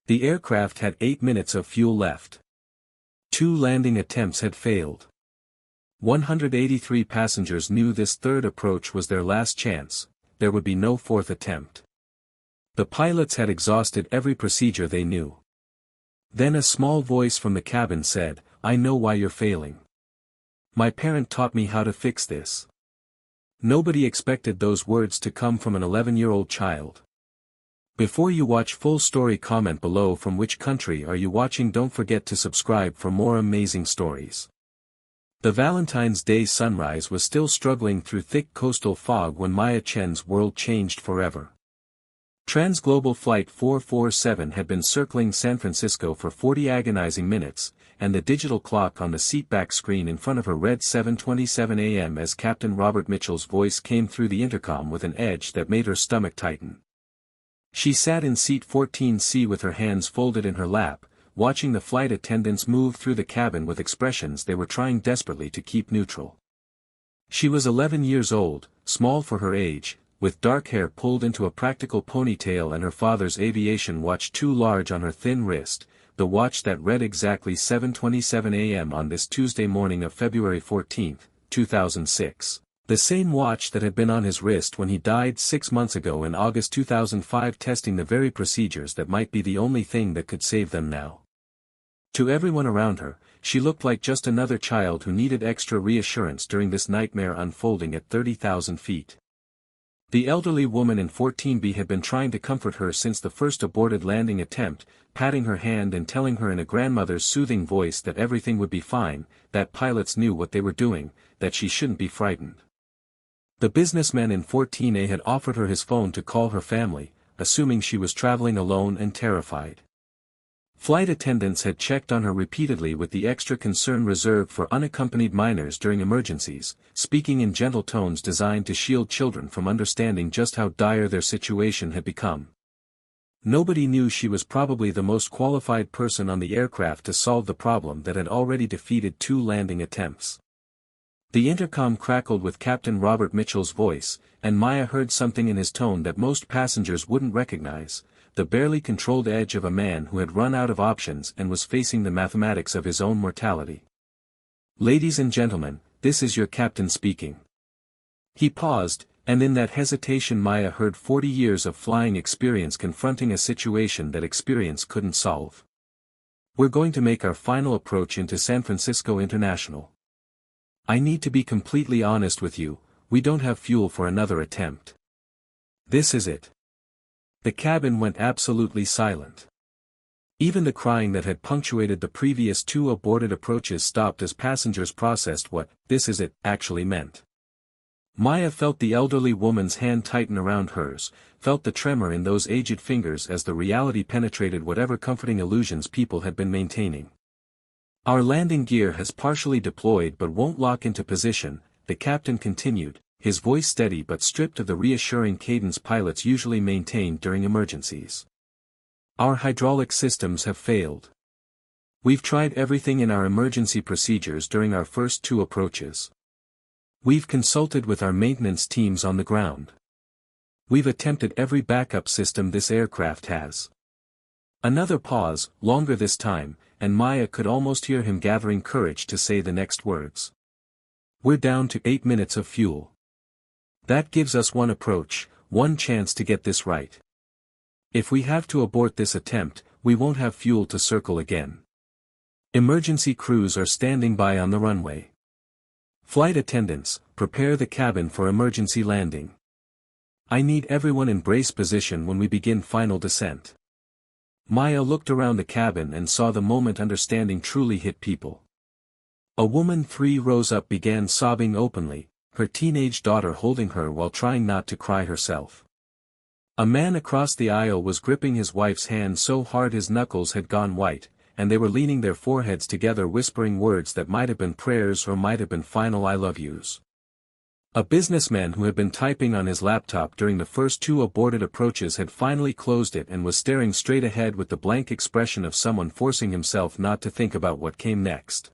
The aircraft had 8 minutes of fuel left. 2 landing attempts had failed. 183 passengers knew this third approach was their last chance, there would be no fourth attempt. The pilots had exhausted every procedure they knew. Then a small voice from the cabin said, "I know why you're failing. My parent taught me how to fix this." Nobody expected those words to come from an 11-year-old child. Before you watch full story, comment below from which country are you watching. Don't forget to subscribe for more amazing stories. The Valentine's Day sunrise was still struggling through thick coastal fog when Maya Chen's world changed forever. Transglobal Flight 447 had been circling San Francisco for 40 agonizing minutes, and the digital clock on the seatback screen in front of her read 7:27 a.m. as Captain Robert Mitchell's voice came through the intercom with an edge that made her stomach tighten. She sat in seat 14C with her hands folded in her lap, watching the flight attendants move through the cabin with expressions they were trying desperately to keep neutral. She was 11 years old, small for her age, with dark hair pulled into a practical ponytail and her father's aviation watch too large on her thin wrist, the watch that read exactly 7:27 a.m. on this Tuesday morning of February 14, 2006. The same watch that had been on his wrist when he died 6 months ago in August 2005, testing the very procedures that might be the only thing that could save them now. To everyone around her, she looked like just another child who needed extra reassurance during this nightmare unfolding at 30,000 feet. The elderly woman in 14B had been trying to comfort her since the first aborted landing attempt, patting her hand and telling her in a grandmother's soothing voice that everything would be fine, that pilots knew what they were doing, that she shouldn't be frightened. The businessman in 14A had offered her his phone to call her family, assuming she was traveling alone and terrified. Flight attendants had checked on her repeatedly with the extra concern reserved for unaccompanied minors during emergencies, speaking in gentle tones designed to shield children from understanding just how dire their situation had become. Nobody knew she was probably the most qualified person on the aircraft to solve the problem that had already defeated 2 landing attempts. The intercom crackled with Captain Robert Mitchell's voice, and Maya heard something in his tone that most passengers wouldn't recognize, the barely controlled edge of a man who had run out of options and was facing the mathematics of his own mortality. "Ladies and gentlemen, this is your captain speaking." He paused, and in that hesitation Maya heard 40 years of flying experience confronting a situation that experience couldn't solve. "We're going to make our final approach into San Francisco International. I need to be completely honest with you, we don't have fuel for another attempt. This is it." The cabin went absolutely silent. Even the crying that had punctuated the previous 2 aborted approaches stopped as passengers processed what "this is it" actually meant. Maya felt the elderly woman's hand tighten around hers, felt the tremor in those aged fingers as the reality penetrated whatever comforting illusions people had been maintaining. "Our landing gear has partially deployed but won't lock into position," the captain continued, his voice steady but stripped of the reassuring cadence pilots usually maintain during emergencies. "Our hydraulic systems have failed. We've tried everything in our emergency procedures during our first 2 approaches. We've consulted with our maintenance teams on the ground. We've attempted every backup system this aircraft has." Another pause, longer this time, and Maya could almost hear him gathering courage to say the next words. "We're down to 8 minutes of fuel. That gives us 1 approach, 1 chance to get this right. If we have to abort this attempt, we won't have fuel to circle again. Emergency crews are standing by on the runway. Flight attendants, prepare the cabin for emergency landing. I need everyone in brace position when we begin final descent." Maya looked around the cabin and saw the moment understanding truly hit people. A woman 3 rows up began sobbing openly, her teenage daughter holding her while trying not to cry herself. A man across the aisle was gripping his wife's hand so hard his knuckles had gone white, and they were leaning their foreheads together whispering words that might have been prayers or might have been final "I love yous." A businessman who had been typing on his laptop during the first 2 aborted approaches had finally closed it and was staring straight ahead with the blank expression of someone forcing himself not to think about what came next.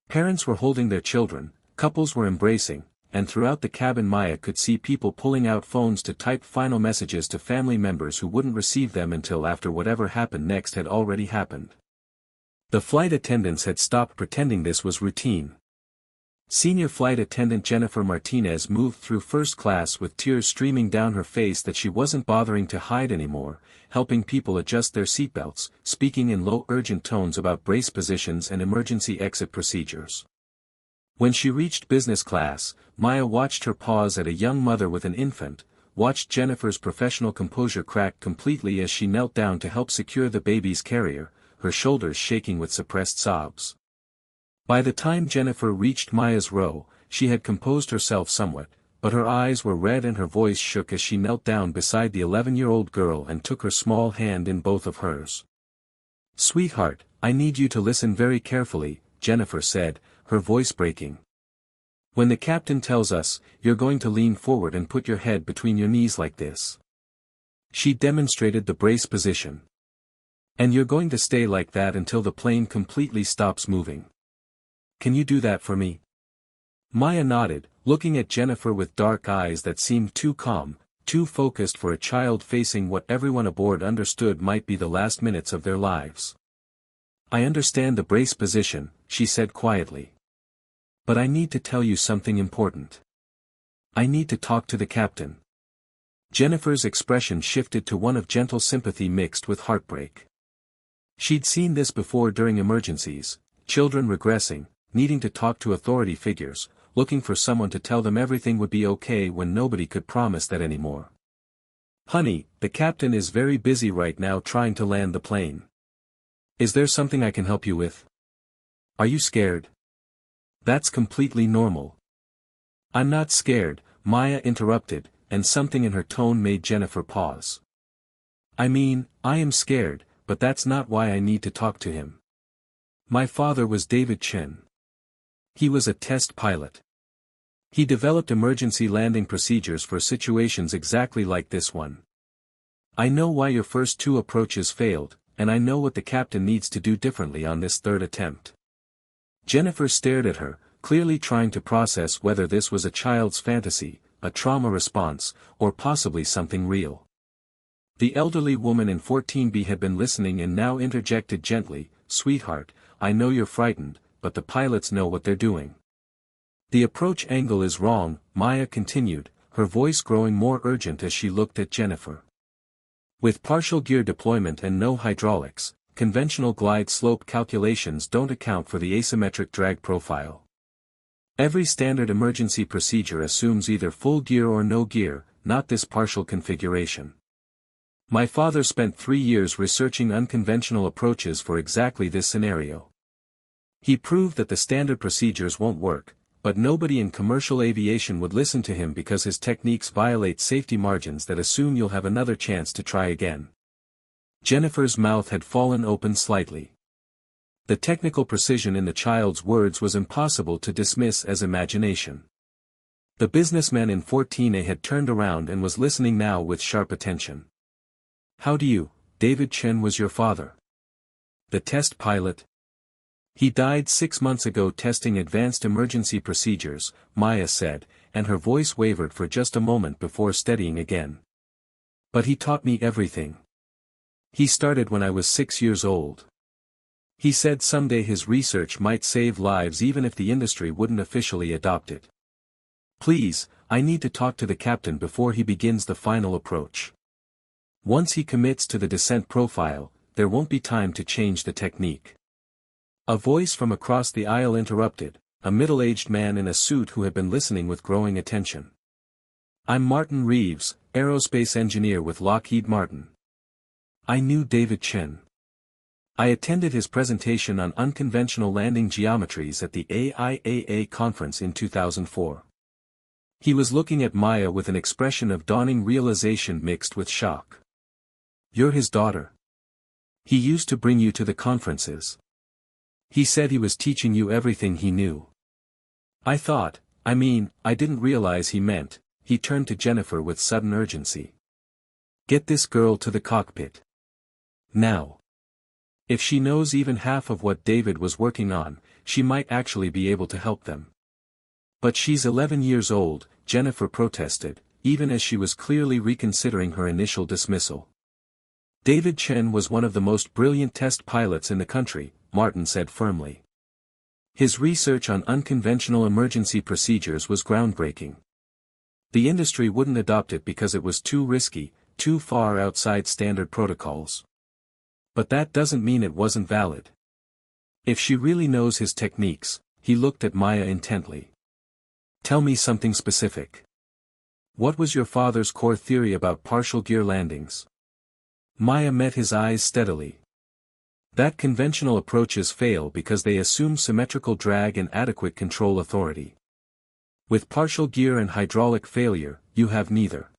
Parents were holding their children, couples were embracing, and throughout the cabin Maya could see people pulling out phones to type final messages to family members who wouldn't receive them until after whatever happened next had already happened. The flight attendants had stopped pretending this was routine. Senior flight attendant Jennifer Martinez moved through first class with tears streaming down her face that she wasn't bothering to hide anymore, helping people adjust their seatbelts, speaking in low urgent tones about brace positions and emergency exit procedures. When she reached business class, Maya watched her pause at a young mother with an infant, watched Jennifer's professional composure crack completely as she knelt down to help secure the baby's carrier, her shoulders shaking with suppressed sobs. By the time Jennifer reached Maya's row, she had composed herself somewhat, but her eyes were red and her voice shook as she knelt down beside the 11-year-old girl and took her small hand in both of hers. "Sweetheart, I need you to listen very carefully," Jennifer said, her voice breaking. "When the captain tells us, you're going to lean forward and put your head between your knees like this." She demonstrated the brace position. "And you're going to stay like that until the plane completely stops moving. Can you do that for me?" Maya nodded, looking at Jennifer with dark eyes that seemed too calm, too focused for a child facing what everyone aboard understood might be the last minutes of their lives. "I understand the brace position," she said quietly. "But I need to tell you something important. I need to talk to the captain." Jennifer's expression shifted to one of gentle sympathy mixed with heartbreak. She'd seen this before during emergencies, children regressing, needing to talk to authority figures, looking for someone to tell them everything would be okay when nobody could promise that anymore. "Honey, the captain is very busy right now trying to land the plane. Is there something I can help you with? Are you scared?" "That's completely normal." "I'm not scared," Maya interrupted, and something in her tone made Jennifer pause. "I mean, I am scared, but that's not why I need to talk to him. My father was David Chen. He was a test pilot. He developed emergency landing procedures for situations exactly like this one. I know why your first two approaches failed, and I know what the captain needs to do differently on this third attempt." Jennifer stared at her, clearly trying to process whether this was a child's fantasy, a trauma response, or possibly something real. The elderly woman in 14B had been listening and now interjected gently, "Sweetheart, I know you're frightened, but the pilots know what they're doing." "The approach angle is wrong," Maya continued, her voice growing more urgent as she looked at Jennifer. "With partial gear deployment and no hydraulics, conventional glide slope calculations don't account for the asymmetric drag profile. Every standard emergency procedure assumes either full gear or no gear, not this partial configuration. My father spent 3 years researching unconventional approaches for exactly this scenario. He proved that the standard procedures won't work, but nobody in commercial aviation would listen to him because his techniques violate safety margins that assume you'll have another chance to try again." Jennifer's mouth had fallen open slightly. The technical precision in the child's words was impossible to dismiss as imagination. The businessman in 14A had turned around and was listening now with sharp attention. "How do you, David Chen was your father? The test pilot? He died 6 months ago testing advanced emergency procedures," Maya said, and her voice wavered for just a moment before steadying again. "But he taught me everything. He started when I was 6 years old. He said someday his research might save lives even if the industry wouldn't officially adopt it. Please, I need to talk to the captain before he begins the final approach. Once he commits to the descent profile, there won't be time to change the technique." A voice from across the aisle interrupted, a middle-aged man in a suit who had been listening with growing attention. "I'm Martin Reeves, aerospace engineer with Lockheed Martin. I knew David Chen. I attended his presentation on unconventional landing geometries at the AIAA conference in 2004. He was looking at Maya with an expression of dawning realization mixed with shock. "You're his daughter. He used to bring you to the conferences. He said he was teaching you everything he knew." I didn't realize he meant," he turned to Jennifer with sudden urgency. "Get this girl to the cockpit. Now. If she knows even half of what David was working on, she might actually be able to help them." But she's 11 years old, Jennifer protested, even as she was clearly reconsidering her initial dismissal. David Chen was one of the most brilliant test pilots in the country, Martin said firmly. His research on unconventional emergency procedures was groundbreaking. The industry wouldn't adopt it because it was too risky, too far outside standard protocols. But that doesn't mean it wasn't valid. If she really knows his techniques, he looked at Maya intently. Tell me something specific. What was your father's core theory about partial gear landings? Maya met his eyes steadily. That conventional approaches fail because they assume symmetrical drag and adequate control authority. With partial gear and hydraulic failure, you have neither.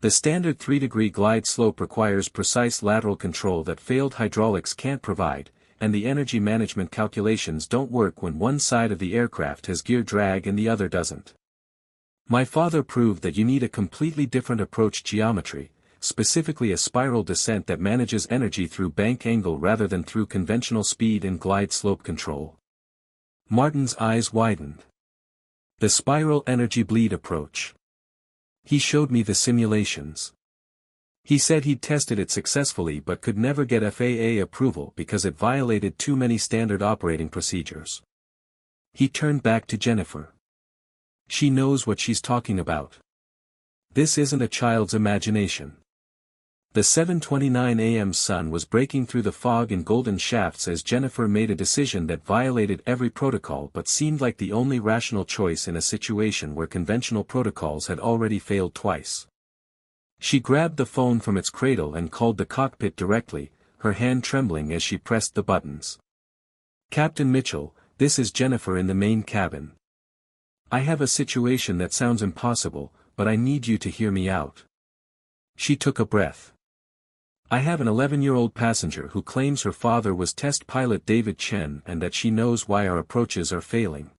The standard 3-degree glide slope requires precise lateral control that failed hydraulics can't provide, and the energy management calculations don't work when one side of the aircraft has gear drag and the other doesn't. My father proved that you need a completely different approach geometry, specifically a spiral descent that manages energy through bank angle rather than through conventional speed and glide slope control. Martin's eyes widened. The spiral energy bleed approach. He showed me the simulations. He said he'd tested it successfully but could never get FAA approval because it violated too many standard operating procedures. He turned back to Jennifer. She knows what she's talking about. This isn't a child's imagination. The 7:29 a.m. sun was breaking through the fog in golden shafts as Jennifer made a decision that violated every protocol but seemed like the only rational choice in a situation where conventional protocols had already failed twice. She grabbed the phone from its cradle and called the cockpit directly, her hand trembling as she pressed the buttons. Captain Mitchell, this is Jennifer in the main cabin. I have a situation that sounds impossible, but I need you to hear me out. She took a breath. I have an 11-year-old passenger who claims her father was test pilot David Chen and that she knows why our approaches are failing.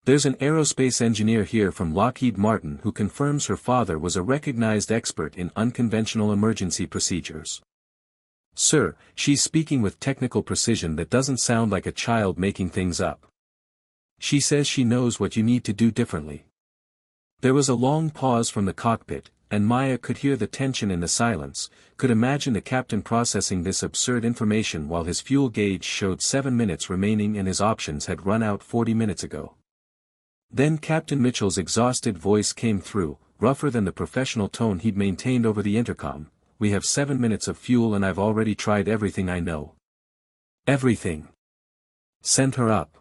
There's an aerospace engineer here from Lockheed Martin who confirms her father was a recognized expert in unconventional emergency procedures. Sir, she's speaking with technical precision that doesn't sound like a child making things up. She says she knows what you need to do differently. There was a long pause from the cockpit, and Maya could hear the tension in the silence, could imagine the captain processing this absurd information while his fuel gauge showed 7 minutes remaining and his options had run out 40 minutes ago. Then Captain Mitchell's exhausted voice came through, rougher than the professional tone he'd maintained over the intercom. We have 7 minutes of fuel and I've already tried everything I know. Everything. Send her up.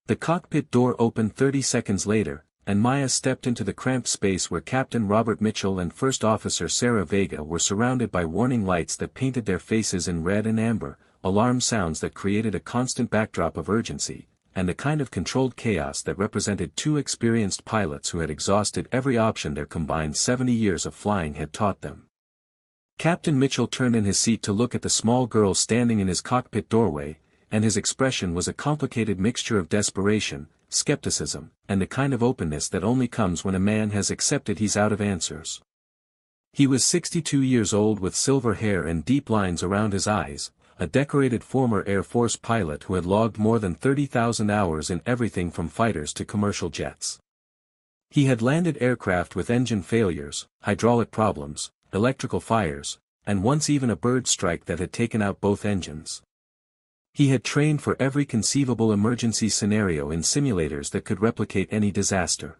The cockpit door opened 30 seconds later, and Maya stepped into the cramped space where Captain Robert Mitchell and First Officer Sarah Vega were surrounded by warning lights that painted their faces in red and amber, alarm sounds that created a constant backdrop of urgency, and a kind of controlled chaos that represented two experienced pilots who had exhausted every option their combined 70 years of flying had taught them. Captain Mitchell turned in his seat to look at the small girl standing in his cockpit doorway, and his expression was a complicated mixture of desperation, skepticism, and the kind of openness that only comes when a man has accepted he's out of answers. He was 62 years old with silver hair and deep lines around his eyes, a decorated former Air Force pilot who had logged more than 30,000 hours in everything from fighters to commercial jets. He had landed aircraft with engine failures, hydraulic problems, electrical fires, and once even a bird strike that had taken out both engines. He had trained for every conceivable emergency scenario in simulators that could replicate any disaster.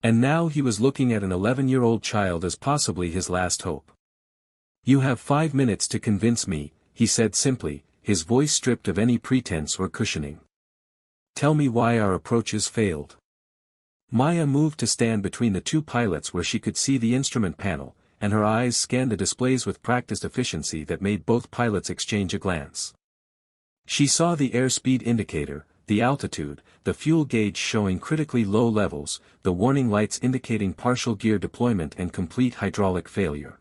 And now he was looking at an 11-year-old child as possibly his last hope. You have 5 minutes to convince me, he said simply, his voice stripped of any pretense or cushioning. Tell me why our approaches failed. Maya moved to stand between the two pilots where she could see the instrument panel, and her eyes scanned the displays with practiced efficiency that made both pilots exchange a glance. She saw the airspeed indicator, the altitude, the fuel gauge showing critically low levels, the warning lights indicating partial gear deployment and complete hydraulic failure.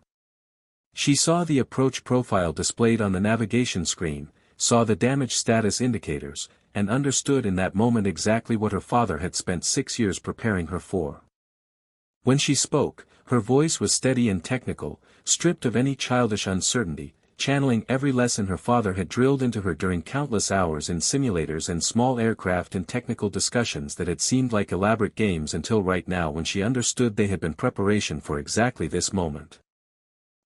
She saw the approach profile displayed on the navigation screen, saw the damage status indicators, and understood in that moment exactly what her father had spent 6 years preparing her for. When she spoke, her voice was steady and technical, stripped of any childish uncertainty, channeling every lesson her father had drilled into her during countless hours in simulators and small aircraft and technical discussions that had seemed like elaborate games until right now when she understood they had been preparation for exactly this moment.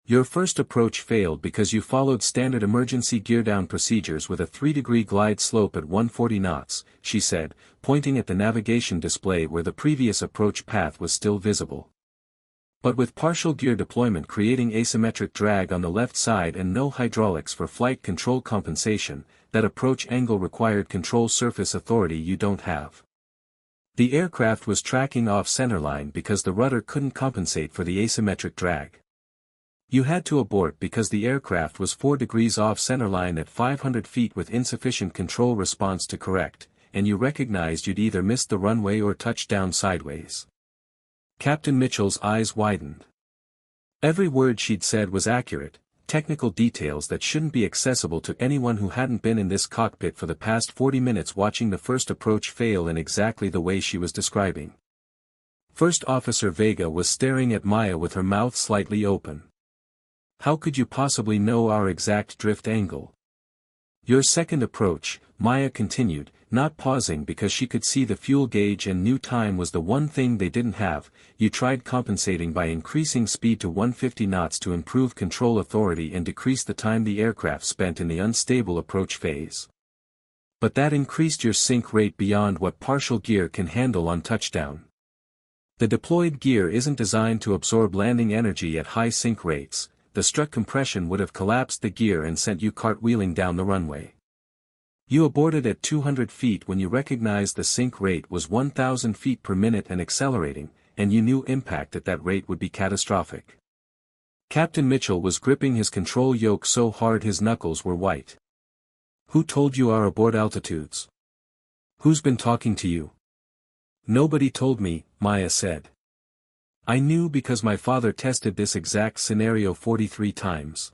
Your first approach failed because you followed standard emergency gear-down procedures with a 3-degree glide slope at 140 knots, she said, pointing at the navigation display where the previous approach path was still visible. But with partial gear deployment creating asymmetric drag on the left side and no hydraulics for flight control compensation, that approach angle required control surface authority you don't have. The aircraft was tracking off centerline because the rudder couldn't compensate for the asymmetric drag. You had to abort because the aircraft was 4 degrees off centerline at 500 feet with insufficient control response to correct, and you recognized you'd either missed the runway or touched down sideways. Captain Mitchell's eyes widened. Every word she'd said was accurate, technical details that shouldn't be accessible to anyone who hadn't been in this cockpit for the past 40 minutes watching the first approach fail in exactly the way she was describing. First Officer Vega was staring at Maya with her mouth slightly open. How could you possibly know our exact drift angle? Your second approach, Maya continued, not pausing because she could see the fuel gauge and knew time was the one thing they didn't have. You tried compensating by increasing speed to 150 knots to improve control authority and decrease the time the aircraft spent in the unstable approach phase. But that increased your sink rate beyond what partial gear can handle on touchdown. The deployed gear isn't designed to absorb landing energy at high sink rates. The strut compression would have collapsed the gear and sent you cartwheeling down the runway. You aborted at 200 feet when you recognized the sink rate was 1,000 feet per minute and accelerating, and you knew impact at that rate would be catastrophic. Captain Mitchell was gripping his control yoke so hard his knuckles were white. Who told you our abort altitudes? Who's been talking to you? Nobody told me, Maya said. I knew because my father tested this exact scenario 43 times.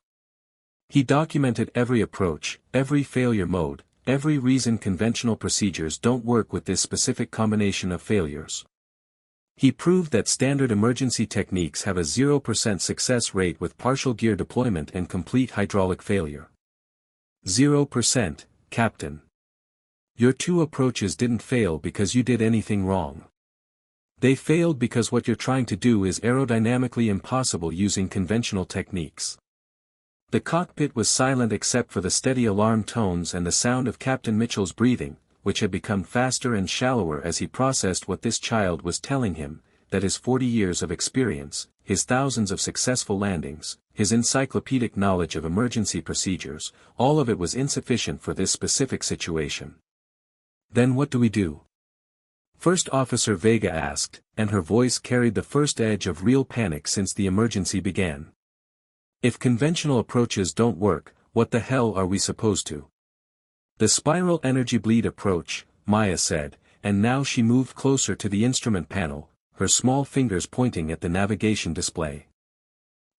He documented every approach, every failure mode, every reason conventional procedures don't work with this specific combination of failures. He proved that standard emergency techniques have a 0% success rate with partial gear deployment and complete hydraulic failure. 0%, Captain. Your 2 approaches didn't fail because you did anything wrong. They failed because what you're trying to do is aerodynamically impossible using conventional techniques. The cockpit was silent except for the steady alarm tones and the sound of Captain Mitchell's breathing, which had become faster and shallower as he processed what this child was telling him, that his 40 years of experience, his thousands of successful landings, his encyclopedic knowledge of emergency procedures, all of it was insufficient for this specific situation. Then what do we do? First Officer Vega asked, and her voice carried the first edge of real panic since the emergency began. If conventional approaches don't work, what the hell are we supposed to? The spiral energy bleed approach, Maya said, and now she moved closer to the instrument panel, her small fingers pointing at the navigation display.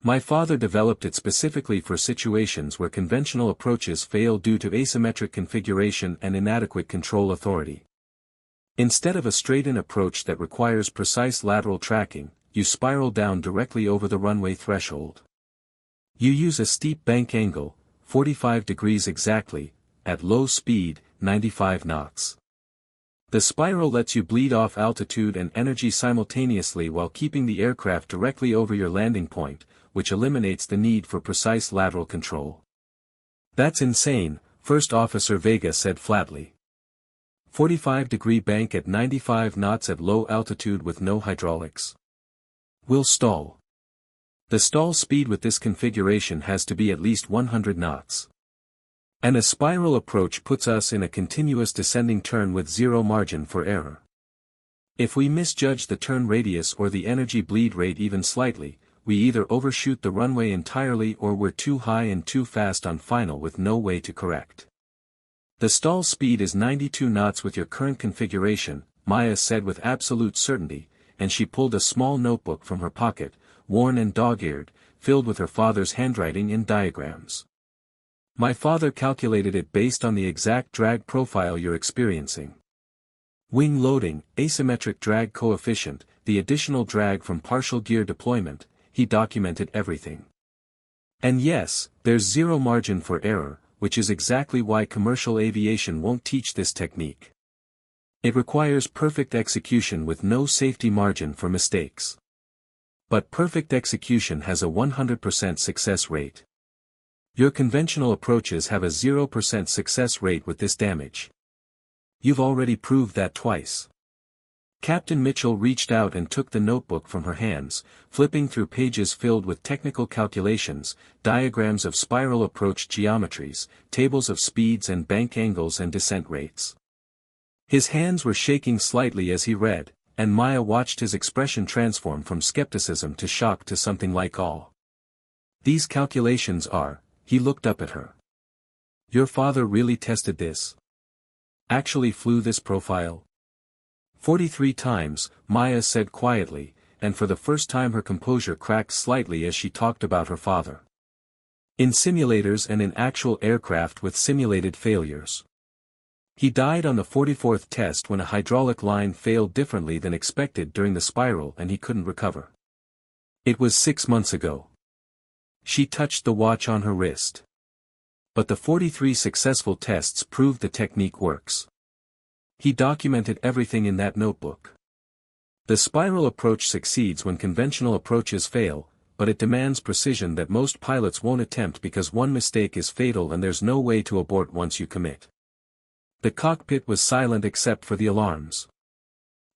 My father developed it specifically for situations where conventional approaches fail due to asymmetric configuration and inadequate control authority. Instead of a straight-in approach that requires precise lateral tracking, you spiral down directly over the runway threshold. You use a steep bank angle, 45 degrees exactly, at low speed, 95 knots. The spiral lets you bleed off altitude and energy simultaneously while keeping the aircraft directly over your landing point, which eliminates the need for precise lateral control. That's insane, First Officer Vega said flatly. 45-degree bank at 95 knots at low altitude with no hydraulics. We'll stall. The stall speed with this configuration has to be at least 100 knots. And a spiral approach puts us in a continuous descending turn with zero margin for error. If we misjudge the turn radius or the energy bleed rate even slightly, we either overshoot the runway entirely or we're too high and too fast on final with no way to correct. The stall speed is 92 knots with your current configuration, Maya said with absolute certainty, and she pulled a small notebook from her pocket, worn and dog-eared, filled with her father's handwriting and diagrams. My father calculated it based on the exact drag profile you're experiencing. Wing loading, asymmetric drag coefficient, the additional drag from partial gear deployment, he documented everything. And yes, there's zero margin for error, which is exactly why commercial aviation won't teach this technique. It requires perfect execution with no safety margin for mistakes. But perfect execution has a 100% success rate. Your conventional approaches have a 0% success rate with this damage. You've already proved that twice. Captain Mitchell reached out and took the notebook from her hands, flipping through pages filled with technical calculations, diagrams of spiral approach geometries, tables of speeds and bank angles and descent rates. His hands were shaking slightly as he read, and Maya watched his expression transform from skepticism to shock to something like awe. These calculations are, he looked up at her. Your father really tested this? Actually flew this profile? 43 times, Maya said quietly, and for the first time her composure cracked slightly as she talked about her father. In simulators and in actual aircraft with simulated failures. He died on the 44th test when a hydraulic line failed differently than expected during the spiral and he couldn't recover. It was 6 months ago. She touched the watch on her wrist. But the 43 successful tests proved the technique works. He documented everything in that notebook. The spiral approach succeeds when conventional approaches fail, but it demands precision that most pilots won't attempt because one mistake is fatal and there's no way to abort once you commit. The cockpit was silent except for the alarms.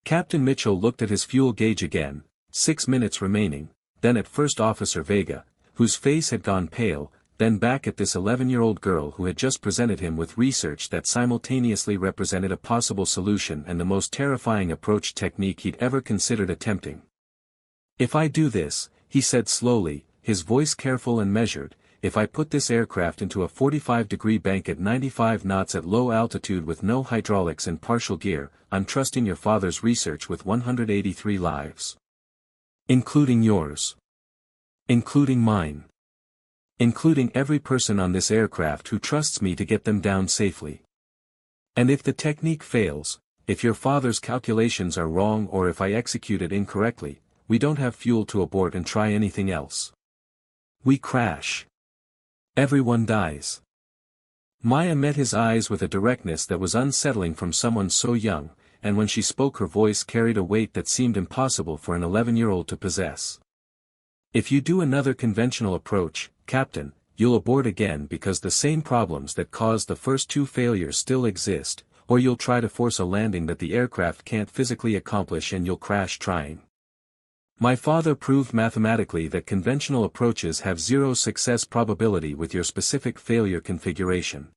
Captain Mitchell looked at his fuel gauge again, 6 minutes remaining, then at First Officer Vega, whose face had gone pale, then back at this 11-year-old girl who had just presented him with research that simultaneously represented a possible solution and the most terrifying approach technique he'd ever considered attempting. If I do this, he said slowly, his voice careful and measured, if I put this aircraft into a 45-degree bank at 95 knots at low altitude with no hydraulics and partial gear, I'm trusting your father's research with 183 lives. Including yours. Including mine. Including every person on this aircraft who trusts me to get them down safely. And if the technique fails, if your father's calculations are wrong or if I execute it incorrectly, we don't have fuel to abort and try anything else. We crash. Everyone dies. Maya met his eyes with a directness that was unsettling from someone so young, and when she spoke her voice carried a weight that seemed impossible for an 11-year-old to possess. If you do another conventional approach, Captain, you'll abort again because the same problems that caused the first 2 failures still exist, or you'll try to force a landing that the aircraft can't physically accomplish and you'll crash trying. My father proved mathematically that conventional approaches have 0 success probability with your specific failure configuration.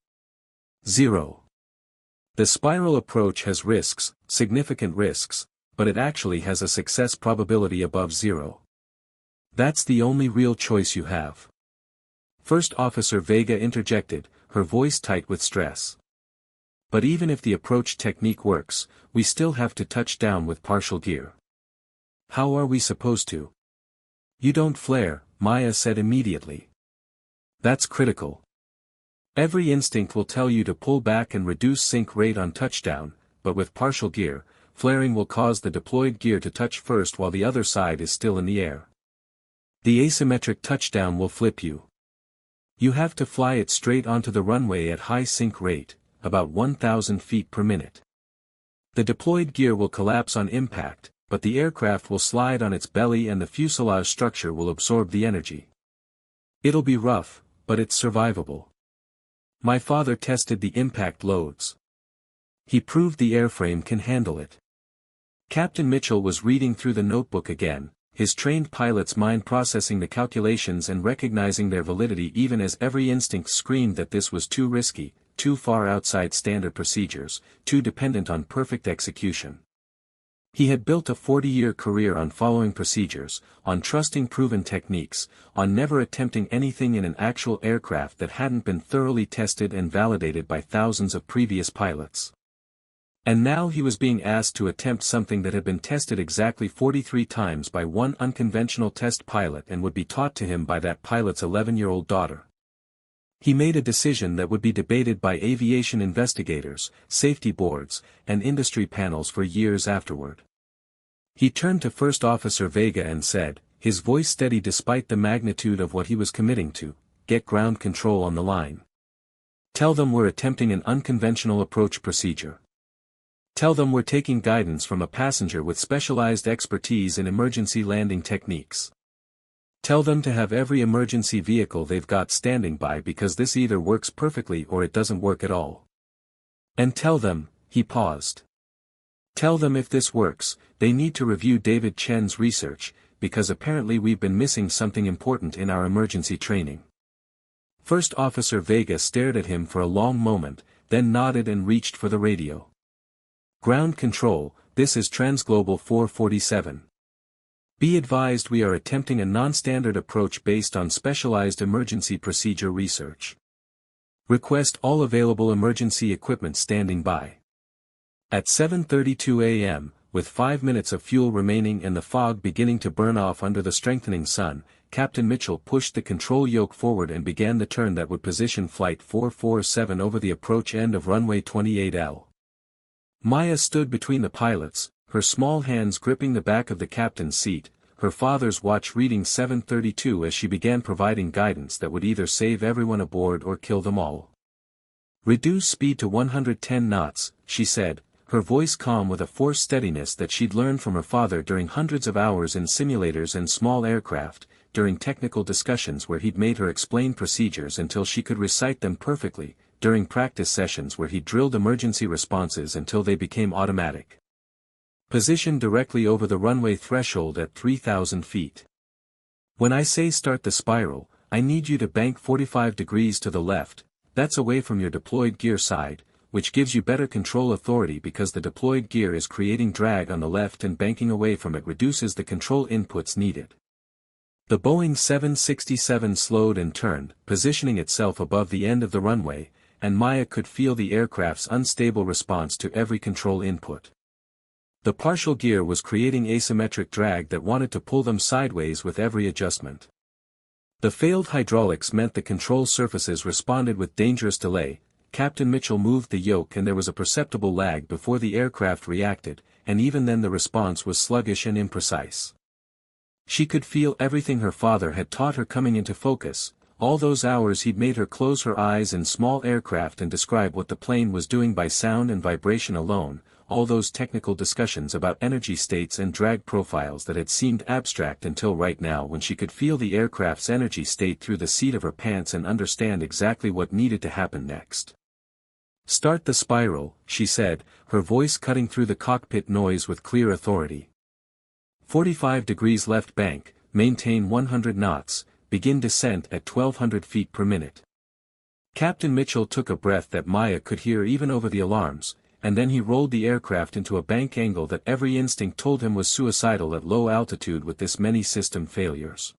0. The spiral approach has risks, significant risks, but it actually has a success probability above 0. That's the only real choice you have. First Officer Vega interjected, her voice tight with stress. But even if the approach technique works, we still have to touch down with partial gear. How are we supposed to? You don't flare, Maya said immediately. That's critical. Every instinct will tell you to pull back and reduce sink rate on touchdown, but with partial gear, flaring will cause the deployed gear to touch first while the other side is still in the air. The asymmetric touchdown will flip you. You have to fly it straight onto the runway at high sink rate, about 1,000 feet per minute. The deployed gear will collapse on impact, but the aircraft will slide on its belly and the fuselage structure will absorb the energy. It'll be rough, but it's survivable. My father tested the impact loads. He proved the airframe can handle it. Captain Mitchell was reading through the notebook again, his trained pilot's mind processing the calculations and recognizing their validity even as every instinct screamed that this was too risky, too far outside standard procedures, too dependent on perfect execution. He had built a 40-year career on following procedures, on trusting proven techniques, on never attempting anything in an actual aircraft that hadn't been thoroughly tested and validated by thousands of previous pilots. And now he was being asked to attempt something that had been tested exactly 43 times by one unconventional test pilot and would be taught to him by that pilot's 11-year-old daughter. He made a decision that would be debated by aviation investigators, safety boards, and industry panels for years afterward. He turned to First Officer Vega and said, his voice steady despite the magnitude of what he was committing to. Get ground control on the line. Tell them we're attempting an unconventional approach procedure. Tell them we're taking guidance from a passenger with specialized expertise in emergency landing techniques. Tell them to have every emergency vehicle they've got standing by because this either works perfectly or it doesn't work at all. And tell them, he paused. Tell them if this works, they need to review David Chen's research, because apparently we've been missing something important in our emergency training. First Officer Vega stared at him for a long moment, then nodded and reached for the radio. Ground control, this is Transglobal 447. Be advised we are attempting a non-standard approach based on specialized emergency procedure research. Request all available emergency equipment standing by. At 7:32 a.m., with 5 minutes of fuel remaining and the fog beginning to burn off under the strengthening sun, Captain Mitchell pushed the control yoke forward and began the turn that would position Flight 447 over the approach end of runway 28L. Maya stood between the pilots, her small hands gripping the back of the captain's seat, her father's watch reading 7:32 as she began providing guidance that would either save everyone aboard or kill them all. Reduce speed to 110 knots, she said, her voice calm with a forced steadiness that she'd learned from her father during hundreds of hours in simulators and small aircraft, during technical discussions where he'd made her explain procedures until she could recite them perfectly, during practice sessions where he drilled emergency responses until they became automatic. Position directly over the runway threshold at 3,000 feet. When I say start the spiral, I need you to bank 45 degrees to the left, that's away from your deployed gear side, which gives you better control authority because the deployed gear is creating drag on the left and banking away from it reduces the control inputs needed. The Boeing 767 slowed and turned, positioning itself above the end of the runway, and Maya could feel the aircraft's unstable response to every control input. The partial gear was creating asymmetric drag that wanted to pull them sideways with every adjustment. The failed hydraulics meant the control surfaces responded with dangerous delay. Captain Mitchell moved the yoke and there was a perceptible lag before the aircraft reacted, and even then the response was sluggish and imprecise. She could feel everything her father had taught her coming into focus. All those hours he'd made her close her eyes in small aircraft and describe what the plane was doing by sound and vibration alone, all those technical discussions about energy states and drag profiles that had seemed abstract until right now when she could feel the aircraft's energy state through the seat of her pants and understand exactly what needed to happen next. Start the spiral, she said, her voice cutting through the cockpit noise with clear authority. 45 degrees left bank, maintain 100 knots. Begin descent at 1,200 feet per minute. Captain Mitchell took a breath that Maya could hear even over the alarms, and then he rolled the aircraft into a bank angle that every instinct told him was suicidal at low altitude with this many system failures.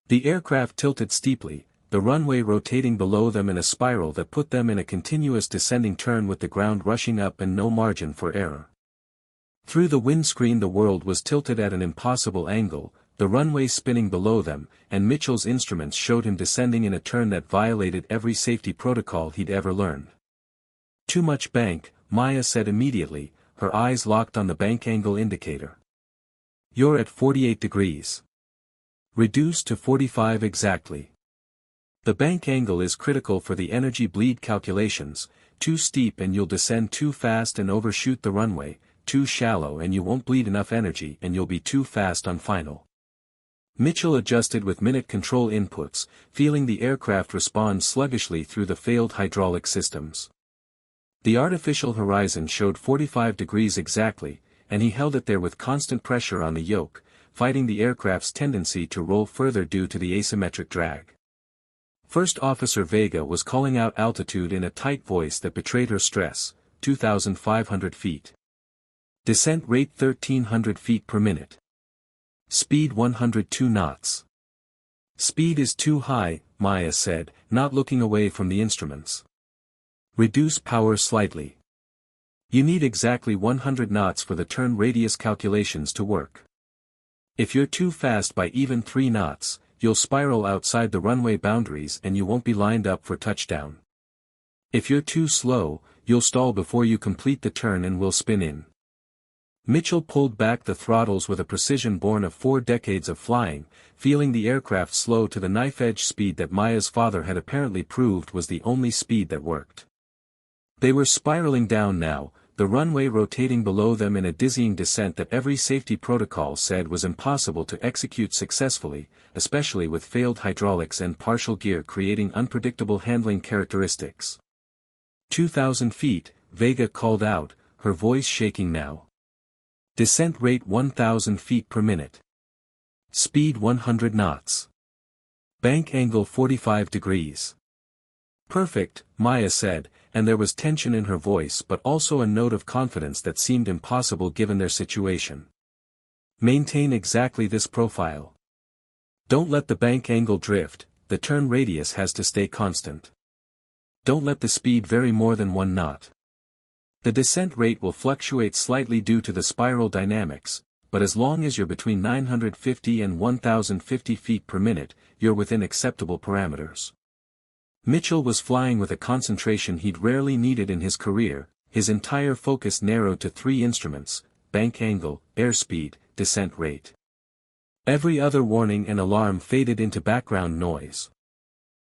The aircraft tilted steeply, the runway rotating below them in a spiral that put them in a continuous descending turn with the ground rushing up and no margin for error. Through the windscreen the world was tilted at an impossible angle, the runway spinning below them, and Mitchell's instruments showed him descending in a turn that violated every safety protocol he'd ever learned. Too much bank, Maya said immediately, her eyes locked on the bank angle indicator. You're at 48 degrees. Reduce to 45 exactly. The bank angle is critical for the energy bleed calculations, too steep and you'll descend too fast and overshoot the runway, too shallow and you won't bleed enough energy and you'll be too fast on final. Mitchell adjusted with minute control inputs, feeling the aircraft respond sluggishly through the failed hydraulic systems. The artificial horizon showed 45 degrees exactly, and he held it there with constant pressure on the yoke, fighting the aircraft's tendency to roll further due to the asymmetric drag. First Officer Vega was calling out altitude in a tight voice that betrayed her stress, 2,500 feet. Descent rate 1,300 feet per minute. Speed 102 knots. Speed is too high, Maya said, not looking away from the instruments. Reduce power slightly. You need exactly 100 knots for the turn radius calculations to work. If you're too fast by even 3 knots, you'll spiral outside the runway boundaries and you won't be lined up for touchdown. If you're too slow, you'll stall before you complete the turn and will spin in. Mitchell pulled back the throttles with a precision born of 4 decades of flying, feeling the aircraft slow to the knife-edge speed that Maya's father had apparently proved was the only speed that worked. They were spiraling down now, the runway rotating below them in a dizzying descent that every safety protocol said was impossible to execute successfully, especially with failed hydraulics and partial gear creating unpredictable handling characteristics. 2,000 feet, Vega called out, her voice shaking now. Descent rate 1,000 feet per minute. Speed 100 knots. Bank angle 45 degrees. Perfect, Maya said, and there was tension in her voice but also a note of confidence that seemed impossible given their situation. Maintain exactly this profile. Don't let the bank angle drift, the turn radius has to stay constant. Don't let the speed vary more than 1 knot. The descent rate will fluctuate slightly due to the spiral dynamics, but as long as you're between 950 and 1050 feet per minute, you're within acceptable parameters. Mitchell was flying with a concentration he'd rarely needed in his career, his entire focus narrowed to 3 instruments: bank angle, airspeed, descent rate. Every other warning and alarm faded into background noise.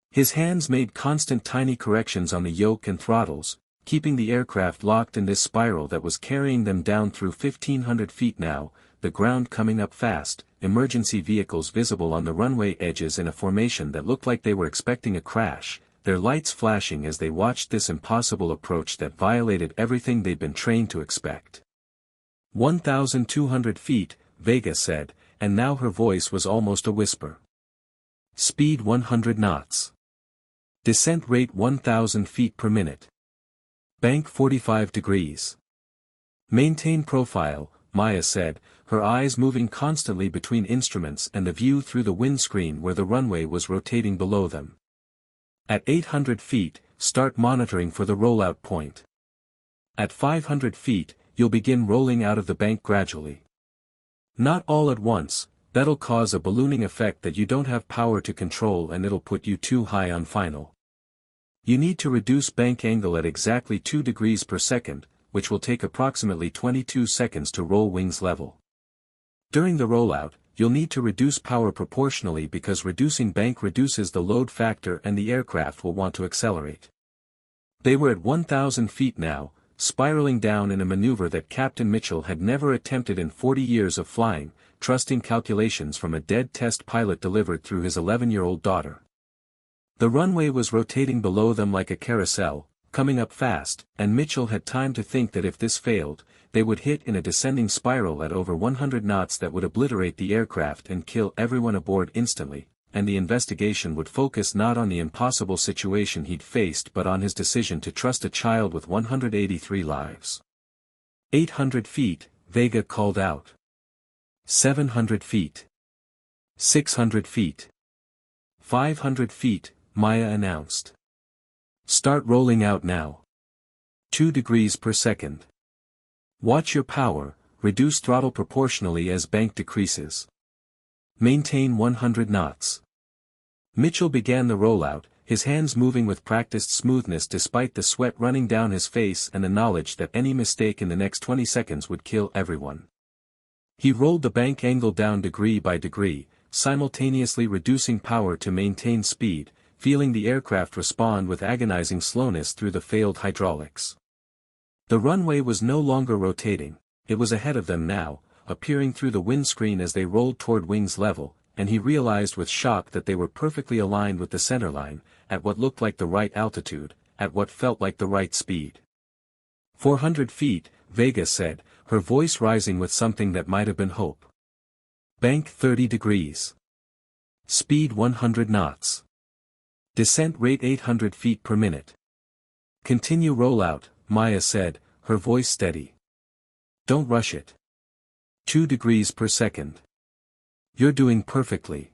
His hands made constant tiny corrections on the yoke and throttles, keeping the aircraft locked in this spiral that was carrying them down through 1,500 feet now, the ground coming up fast, emergency vehicles visible on the runway edges in a formation that looked like they were expecting a crash, their lights flashing as they watched this impossible approach that violated everything they'd been trained to expect. 1,200 feet, Vega said, and now her voice was almost a whisper. Speed 100 knots. Descent rate 1,000 feet per minute. Bank 45 degrees. Maintain profile, Maya said, her eyes moving constantly between instruments and the view through the windscreen where the runway was rotating below them. At 800 feet, start monitoring for the rollout point. At 500 feet, you'll begin rolling out of the bank gradually. Not all at once, that'll cause a ballooning effect that you don't have power to control and it'll put you too high on final. You need to reduce bank angle at exactly 2 degrees per second, which will take approximately 22 seconds to roll wings level. During the rollout, you'll need to reduce power proportionally because reducing bank reduces the load factor and the aircraft will want to accelerate. They were at 1,000 feet now, spiraling down in a maneuver that Captain Mitchell had never attempted in 40 years of flying, trusting calculations from a dead test pilot delivered through his 11-year-old daughter. The runway was rotating below them like a carousel, coming up fast, and Mitchell had time to think that if this failed, they would hit in a descending spiral at over 100 knots that would obliterate the aircraft and kill everyone aboard instantly, and the investigation would focus not on the impossible situation he'd faced but on his decision to trust a child with 183 lives. 800 feet, Vega called out. 700 feet. 600 feet. 500 feet, Maya announced. Start rolling out now. 2 degrees per second. Watch your power, reduce throttle proportionally as bank decreases. Maintain 100 knots. Mitchell began the rollout, his hands moving with practiced smoothness despite the sweat running down his face and the knowledge that any mistake in the next 20 seconds would kill everyone. He rolled the bank angle down degree by degree, simultaneously reducing power to maintain speed, feeling the aircraft respond with agonizing slowness through the failed hydraulics. The runway was no longer rotating, it was ahead of them now, appearing through the windscreen as they rolled toward wings level, and he realized with shock that they were perfectly aligned with the centerline, at what looked like the right altitude, at what felt like the right speed. 400 feet, Vega said, her voice rising with something that might have been hope. Bank 30 degrees. Speed 100 knots. Descent rate 800 feet per minute. Continue rollout, Maya said, her voice steady. Don't rush it. 2 degrees per second. You're doing perfectly.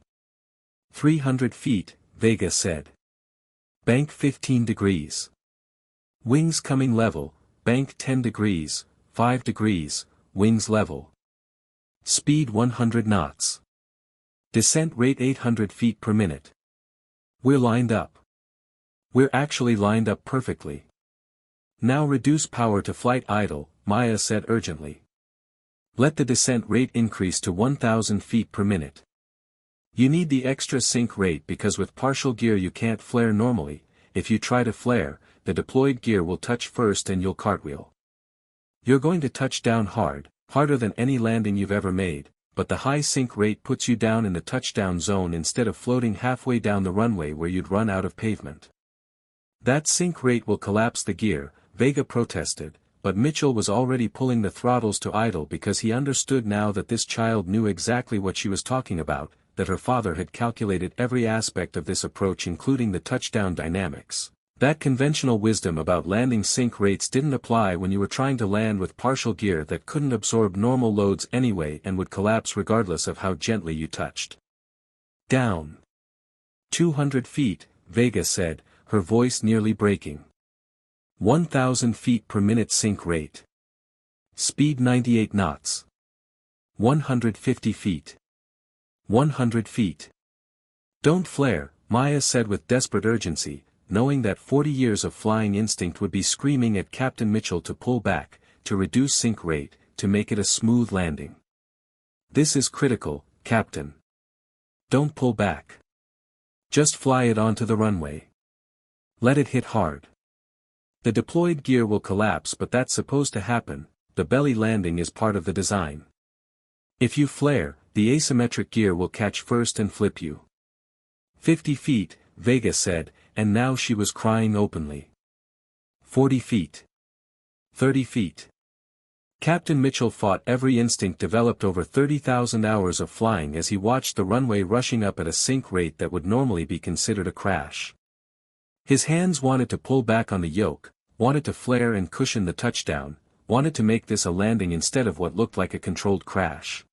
300 feet, Vega said. Bank 15 degrees. Wings coming level, bank 10 degrees, 5 degrees, wings level. Speed 100 knots. Descent rate 800 feet per minute. We're lined up. We're actually lined up perfectly. Now reduce power to flight idle, Maya said urgently. Let the descent rate increase to 1,000 feet per minute. You need the extra sync rate because with partial gear you can't flare normally. If you try to flare, the deployed gear will touch first and you'll cartwheel. You're going to touch down hard, harder than any landing you've ever made, but the high sync rate puts you down in the touchdown zone instead of floating halfway down the runway where you'd run out of pavement. That sync rate will collapse the gear, Vega protested, but Mitchell was already pulling the throttles to idle because he understood now that this child knew exactly what she was talking about, that her father had calculated every aspect of this approach including the touchdown dynamics. That conventional wisdom about landing sync rates didn't apply when you were trying to land with partial gear that couldn't absorb normal loads anyway and would collapse regardless of how gently you touched. Down. 200 feet, Vega said, her voice nearly breaking. 1,000 feet per minute sync rate. Speed 98 knots. 150 feet. 100 feet. Don't flare, Maya said with desperate urgency, knowing that 40 years of flying instinct would be screaming at Captain Mitchell to pull back, to reduce sync rate, to make it a smooth landing. This is critical, Captain. Don't pull back. Just fly it onto the runway. Let it hit hard. The deployed gear will collapse but that's supposed to happen, the belly landing is part of the design. If you flare, the asymmetric gear will catch first and flip you. 50 feet, Vega said, and now she was crying openly. 40 feet. 30 feet. Captain Mitchell fought every instinct developed over 30,000 hours of flying as he watched the runway rushing up at a sync rate that would normally be considered a crash. His hands wanted to pull back on the yoke, wanted to flare and cushion the touchdown, wanted to make this a landing instead of what looked like a controlled crash.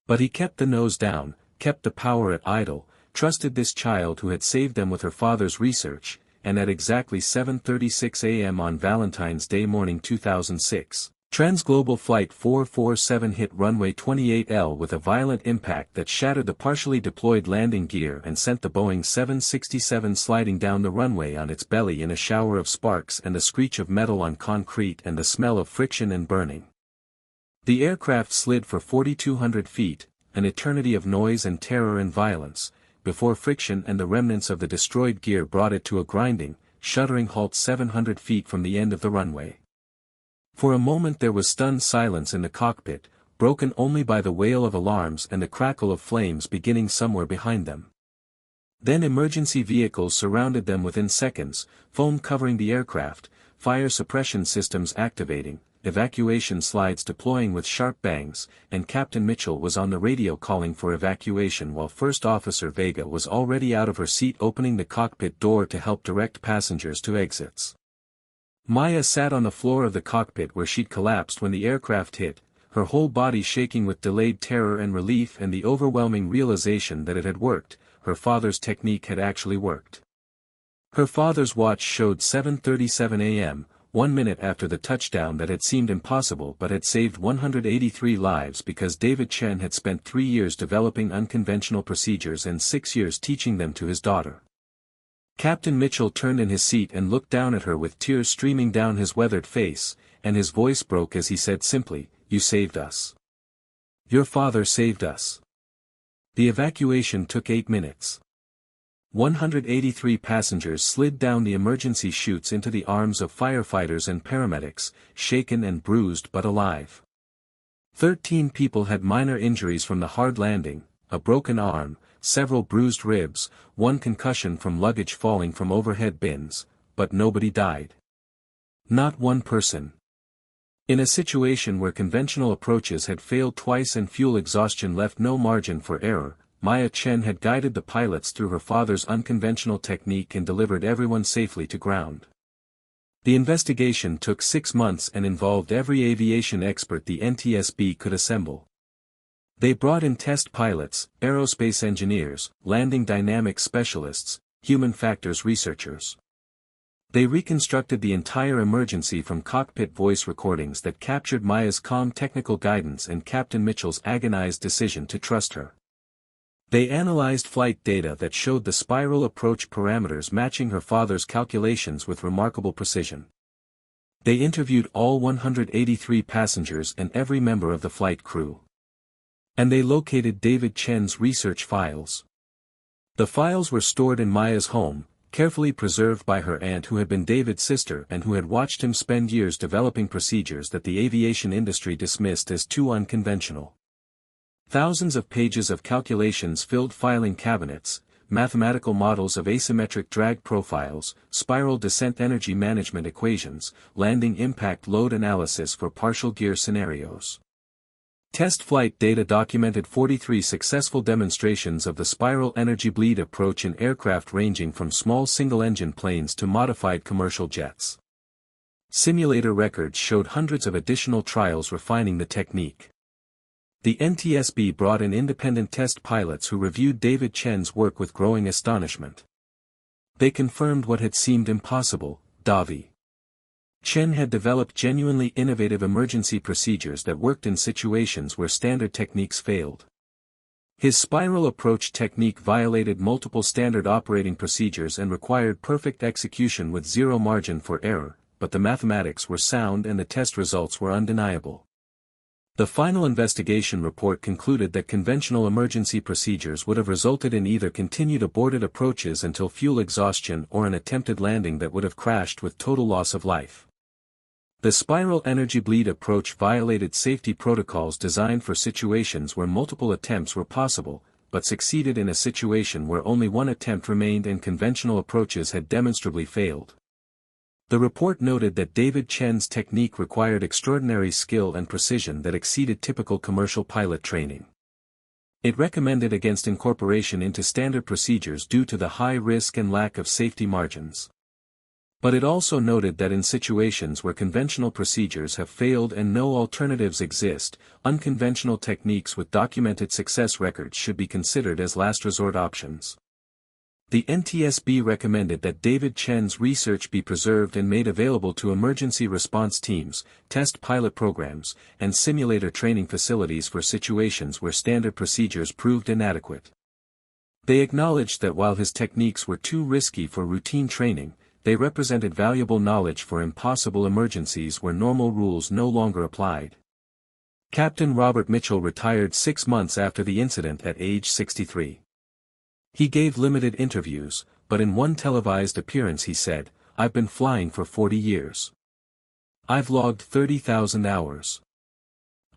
But he kept the nose down, kept the power at idle, trusted this child who had saved them with her father's research, and at exactly 7:36 a.m. on Valentine's Day morning 2006, Transglobal Flight 447 hit runway 28L with a violent impact that shattered the partially deployed landing gear and sent the Boeing 767 sliding down the runway on its belly in a shower of sparks and the screech of metal on concrete and the smell of friction and burning. The aircraft slid for 4,200 feet, an eternity of noise and terror and violence, before friction and the remnants of the destroyed gear brought it to a grinding, shuddering halt 700 feet from the end of the runway. For a moment there was stunned silence in the cockpit, broken only by the wail of alarms and the crackle of flames beginning somewhere behind them. Then emergency vehicles surrounded them within seconds, foam covering the aircraft, fire suppression systems activating, evacuation slides deploying with sharp bangs, and Captain Mitchell was on the radio calling for evacuation while First Officer Vega was already out of her seat opening the cockpit door to help direct passengers to exits. Maya sat on the floor of the cockpit where she'd collapsed when the aircraft hit, her whole body shaking with delayed terror and relief and the overwhelming realization that it had worked, her father's technique had actually worked. Her father's watch showed 7:37 a.m., 1 minute after the touchdown that had seemed impossible but had saved 183 lives because David Chen had spent 3 years developing unconventional procedures and 6 years teaching them to his daughter. Captain Mitchell turned in his seat and looked down at her with tears streaming down his weathered face, and his voice broke as he said simply, "You saved us. Your father saved us." The evacuation took 8 minutes. 183 passengers slid down the emergency chutes into the arms of firefighters and paramedics, shaken and bruised but alive. 13 people had minor injuries from the hard landing, a broken arm, several bruised ribs, 1 concussion from luggage falling from overhead bins, but nobody died. Not one person. In a situation where conventional approaches had failed twice and fuel exhaustion left no margin for error, Maya Chen had guided the pilots through her father's unconventional technique and delivered everyone safely to ground. The investigation took 6 months and involved every aviation expert the NTSB could assemble. They brought in test pilots, aerospace engineers, landing dynamics specialists, human factors researchers. They reconstructed the entire emergency from cockpit voice recordings that captured Maya's calm technical guidance and Captain Mitchell's agonized decision to trust her. They analyzed flight data that showed the spiral approach parameters matching her father's calculations with remarkable precision. They interviewed all 183 passengers and every member of the flight crew. And they located David Chen's research files. The files were stored in Maya's home, carefully preserved by her aunt who had been David's sister and who had watched him spend years developing procedures that the aviation industry dismissed as too unconventional. Thousands of pages of calculations filled filing cabinets, mathematical models of asymmetric drag profiles, spiral descent energy management equations, landing impact load analysis for partial gear scenarios. Test flight data documented 43 successful demonstrations of the spiral energy bleed approach in aircraft ranging from small single-engine planes to modified commercial jets. Simulator records showed hundreds of additional trials refining the technique. The NTSB brought in independent test pilots who reviewed David Chen's work with growing astonishment. They confirmed what had seemed impossible. Chen had developed genuinely innovative emergency procedures that worked in situations where standard techniques failed. His spiral approach technique violated multiple standard operating procedures and required perfect execution with zero margin for error, but the mathematics were sound and the test results were undeniable. The final investigation report concluded that conventional emergency procedures would have resulted in either continued aborted approaches until fuel exhaustion or an attempted landing that would have crashed with total loss of life. The spiral energy bleed approach violated safety protocols designed for situations where multiple attempts were possible, but succeeded in a situation where only one attempt remained and conventional approaches had demonstrably failed. The report noted that David Chen's technique required extraordinary skill and precision that exceeded typical commercial pilot training. It recommended against incorporation into standard procedures due to the high risk and lack of safety margins. But it also noted that in situations where conventional procedures have failed and no alternatives exist, unconventional techniques with documented success records should be considered as last resort options. The NTSB recommended that David Chen's research be preserved and made available to emergency response teams, test pilot programs, and simulator training facilities for situations where standard procedures proved inadequate. They acknowledged that while his techniques were too risky for routine training, they represented valuable knowledge for impossible emergencies where normal rules no longer applied. Captain Robert Mitchell retired 6 months after the incident at age 63. He gave limited interviews, but in one televised appearance he said, "I've been flying for 40 years. I've logged 30,000 hours.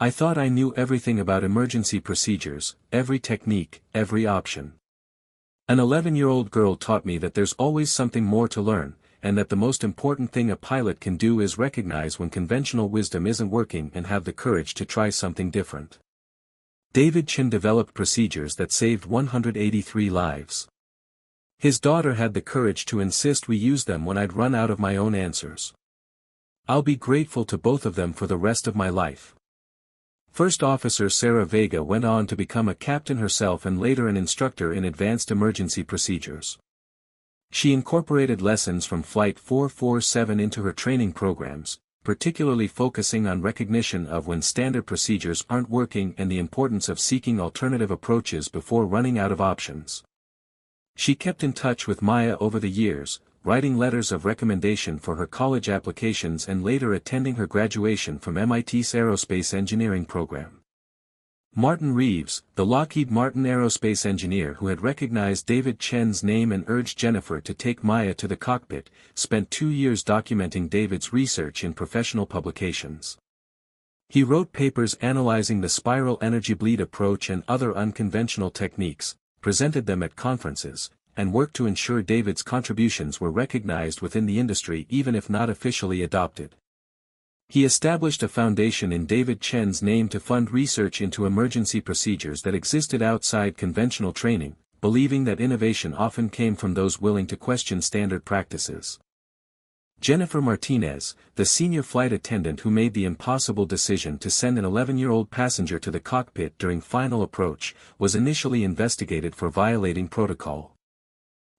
I thought I knew everything about emergency procedures, every technique, every option. An 11-year-old girl taught me that there's always something more to learn, and that the most important thing a pilot can do is recognize when conventional wisdom isn't working and have the courage to try something different." David Chen developed procedures that saved 183 lives. His daughter had the courage to insist we use them when I'd run out of my own answers. I'll be grateful to both of them for the rest of my life. First Officer Sarah Vega went on to become a captain herself and later an instructor in advanced emergency procedures. She incorporated lessons from Flight 447 into her training programs, particularly focusing on recognition of when standard procedures aren't working and the importance of seeking alternative approaches before running out of options. She kept in touch with Maya over the years, writing letters of recommendation for her college applications and later attending her graduation from MIT's aerospace engineering program. Martin Reeves, the Lockheed Martin aerospace engineer who had recognized David Chen's name and urged Jennifer to take Maya to the cockpit, spent 2 years documenting David's research in professional publications. He wrote papers analyzing the spiral energy bleed approach and other unconventional techniques, presented them at conferences, and worked to ensure David's contributions were recognized within the industry even if not officially adopted. He established a foundation in David Chen's name to fund research into emergency procedures that existed outside conventional training, believing that innovation often came from those willing to question standard practices. Jennifer Martinez, the senior flight attendant who made the impossible decision to send an 11-year-old passenger to the cockpit during final approach, was initially investigated for violating protocol.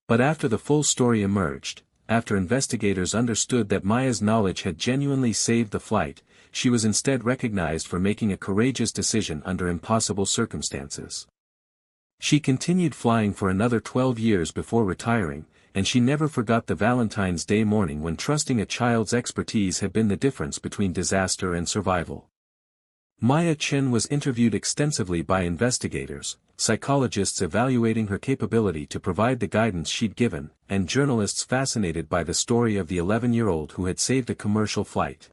But after the full story emerged, after investigators understood that Maya's knowledge had genuinely saved the flight, she was instead recognized for making a courageous decision under impossible circumstances. She continued flying for another 12 years before retiring, and she never forgot the Valentine's Day morning when trusting a child's expertise had been the difference between disaster and survival. Chen was interviewed extensively by investigators, psychologists evaluating her capability to provide the guidance she'd given, and journalists fascinated by the story of the 11-year-old who had saved a commercial flight.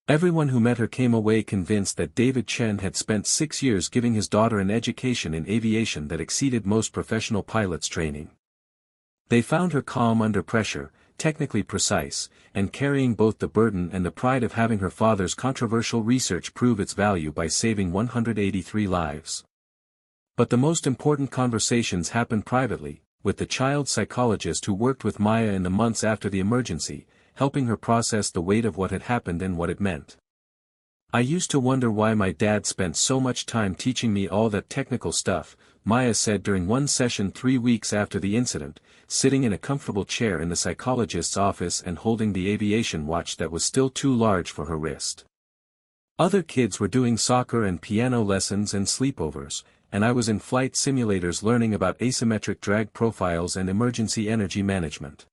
Everyone who met her came away convinced that Chen had spent 6 years giving his daughter an education in aviation that exceeded most professional pilots' training. They found her calm under pressure, technically precise, and carrying both the burden and the pride of having her father's controversial research prove its value by saving 183 lives. But the most important conversations happened privately, with the child psychologist who worked with Maya in the months after the emergency, helping her process the weight of what had happened and what it meant. "I used to wonder why my dad spent so much time teaching me all that technical stuff," Maya said during one session 3 weeks after the incident, sitting in a comfortable chair in the psychologist's office and holding the aviation watch that was still too large for her wrist. "Other kids were doing soccer and piano lessons and sleepovers, and I was in flight simulators learning about asymmetric drag profiles and emergency energy management.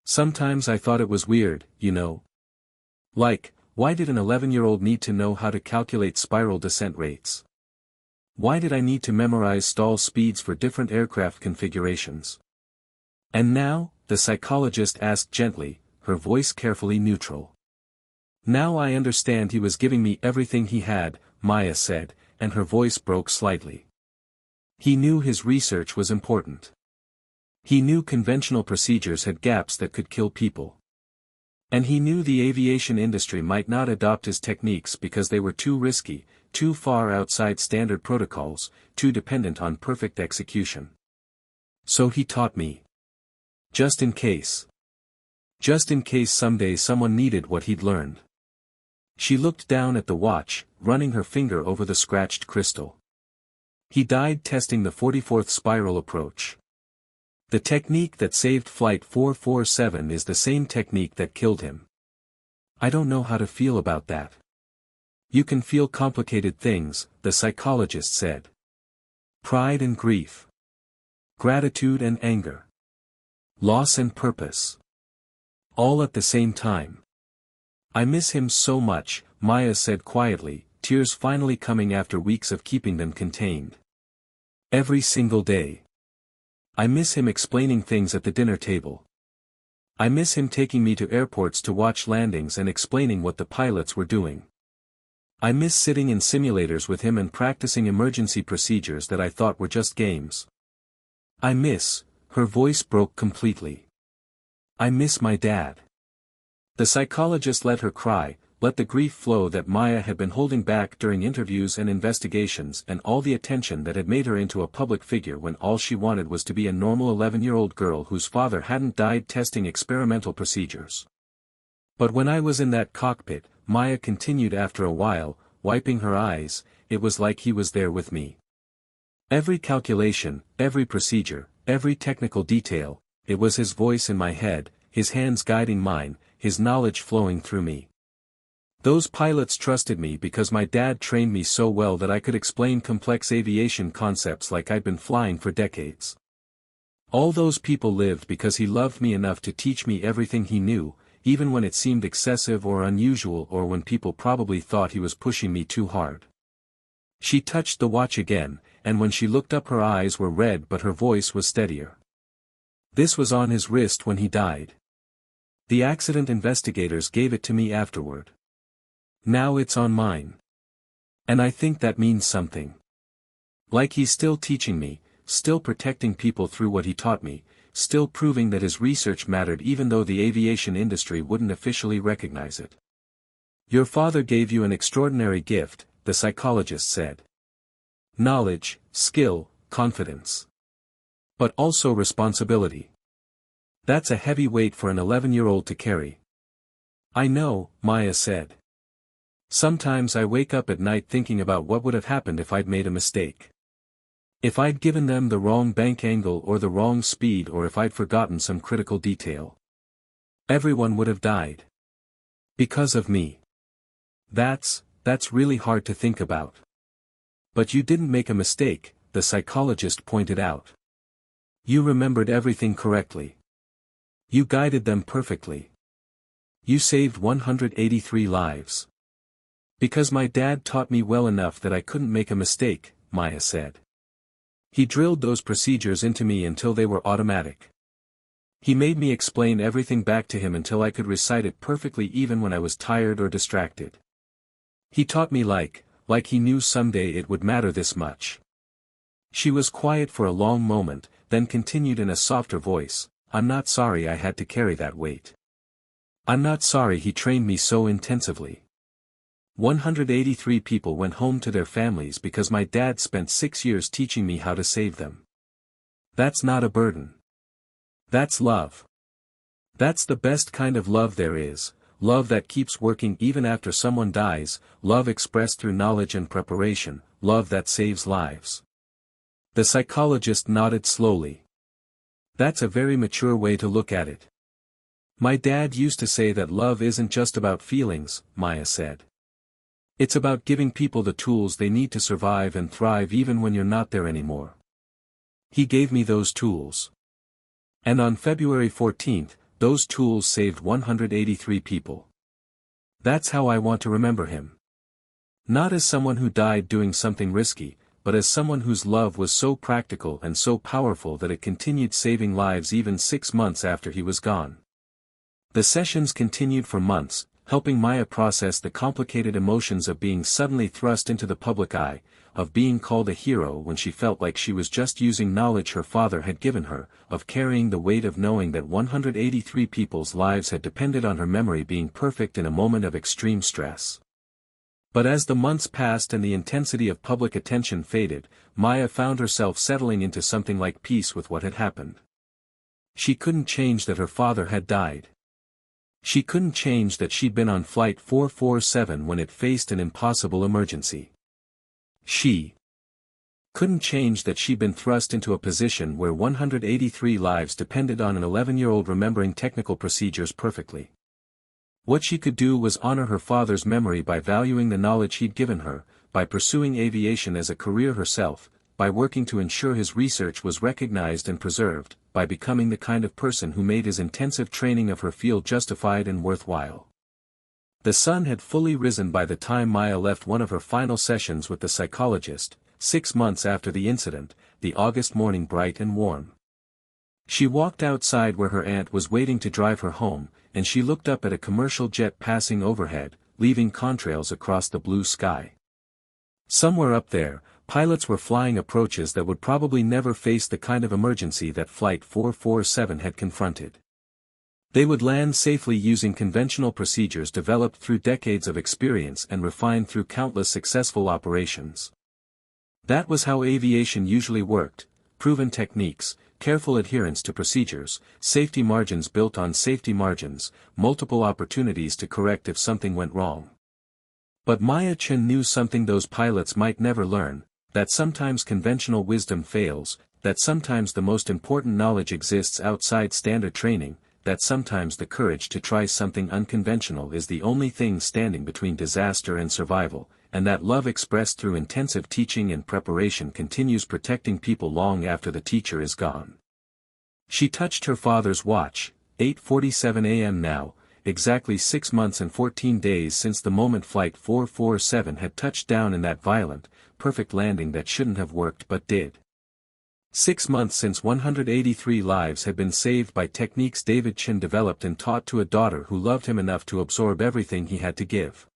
Sometimes I thought it was weird, you know. Like, why did an 11-year-old need to know how to calculate spiral descent rates? Why did I need to memorize stall speeds for different aircraft configurations?" "And now?" the psychologist asked gently, her voice carefully neutral. "Now I understand he was giving me everything he had," Maya said, and her voice broke slightly. "He knew his research was important. He knew conventional procedures had gaps that could kill people. And he knew the aviation industry might not adopt his techniques because they were too risky, too far outside standard protocols, too dependent on perfect execution. So he taught me. Just in case. Just in case someday someone needed what he'd learned." She looked down at the watch, running her finger over the scratched crystal. "He died testing the 44th spiral approach. The technique that saved Flight 447 is the same technique that killed him. I don't know how to feel about that." "You can feel complicated things," the psychologist said. "Pride and grief. Gratitude and anger. Loss and purpose. All at the same time. I miss him so much," Maya said quietly, tears finally coming after weeks of keeping them contained. "Every single day. I miss him explaining things at the dinner table. I miss him taking me to airports to watch landings and explaining what the pilots were doing. I miss sitting in simulators with him and practicing emergency procedures that I thought were just games. I miss," her voice broke completely. "I miss my dad." The psychologist let her cry, let the grief flow that Maya had been holding back during interviews and investigations and all the attention that had made her into a public figure when all she wanted was to be a normal 11-year-old girl whose father hadn't died testing experimental procedures. "But when I was in that cockpit," Maya continued after a while, wiping her eyes, "it was like he was there with me. Every calculation, every procedure, every technical detail, it was his voice in my head, his hands guiding mine, his knowledge flowing through me. Those pilots trusted me because my dad trained me so well that I could explain complex aviation concepts like I'd been flying for decades. All those people lived because he loved me enough to teach me everything he knew, even when it seemed excessive or unusual or when people probably thought he was pushing me too hard." She touched the watch again, and when she looked up her eyes were red but her voice was steadier. "This was on his wrist when he died. The accident investigators gave it to me afterward. Now it's on mine. And I think that means something. Like he's still teaching me, still protecting people through what he taught me, still proving that his research mattered even though the aviation industry wouldn't officially recognize it." "Your father gave you an extraordinary gift," the psychologist said. "Knowledge, skill, confidence. But also responsibility. That's a heavy weight for an 11-year-old to carry." "I know," Maya said. "Sometimes I wake up at night thinking about what would have happened if I'd made a mistake. If I'd given them the wrong bank angle or the wrong speed or if I'd forgotten some critical detail. Everyone would have died. Because of me. That's really hard to think about." "But you didn't make a mistake," the psychologist pointed out. You remembered everything correctly. You guided them perfectly. You saved 183 lives. Because my dad taught me well enough that I couldn't make a mistake, Maya said. He drilled those procedures into me until they were automatic. He made me explain everything back to him until I could recite it perfectly even when I was tired or distracted. He taught me like he knew someday it would matter this much. She was quiet for a long moment, then continued in a softer voice, I'm not sorry I had to carry that weight. I'm not sorry he trained me so intensively. 183 people went home to their families because my dad spent 6 years teaching me how to save them. That's not a burden. That's love. That's the best kind of love there is, love that keeps working even after someone dies, love expressed through knowledge and preparation, love that saves lives. The psychologist nodded slowly. That's a very mature way to look at it. My dad used to say that love isn't just about feelings, Maya said. It's about giving people the tools they need to survive and thrive even when you're not there anymore. He gave me those tools. And on February 14th, those tools saved 183 people. That's how I want to remember him. Not as someone who died doing something risky, but as someone whose love was so practical and so powerful that it continued saving lives even 6 months after he was gone. The sessions continued for months, helping Maya process the complicated emotions of being suddenly thrust into the public eye, of being called a hero when she felt like she was just using knowledge her father had given her, of carrying the weight of knowing that 183 people's lives had depended on her memory being perfect in a moment of extreme stress. But as the months passed and the intensity of public attention faded, Maya found herself settling into something like peace with what had happened. She couldn't change that her father had died. She couldn't change that she'd been on Flight 447 when it faced an impossible emergency. She couldn't change that she'd been thrust into a position where 183 lives depended on an 11-year-old remembering technical procedures perfectly. What she could do was honor her father's memory by valuing the knowledge he'd given her, by pursuing aviation as a career herself, by working to ensure his research was recognized and preserved, by becoming the kind of person who made his intensive training of her field justified and worthwhile. The sun had fully risen by the time Maya left one of her final sessions with the psychologist, 6 months after the incident, the August morning bright and warm. She walked outside where her aunt was waiting to drive her home, and she looked up at a commercial jet passing overhead, leaving contrails across the blue sky. Somewhere up there, pilots were flying approaches that would probably never face the kind of emergency that Flight 447 had confronted. They would land safely using conventional procedures developed through decades of experience and refined through countless successful operations. That was how aviation usually worked: proven techniques, careful adherence to procedures, safety margins built on safety margins, multiple opportunities to correct if something went wrong. But Chen knew something those pilots might never learn, that sometimes conventional wisdom fails, that sometimes the most important knowledge exists outside standard training, that sometimes the courage to try something unconventional is the only thing standing between disaster and survival, and that love expressed through intensive teaching and preparation continues protecting people long after the teacher is gone. She touched her father's watch, 8:47 a.m. now, exactly 6 months and 14 days since the moment Flight 447 had touched down in that violent, perfect landing that shouldn't have worked but did. 6 months since 183 lives had been saved by techniques Chen developed and taught to a daughter who loved him enough to absorb everything he had to give.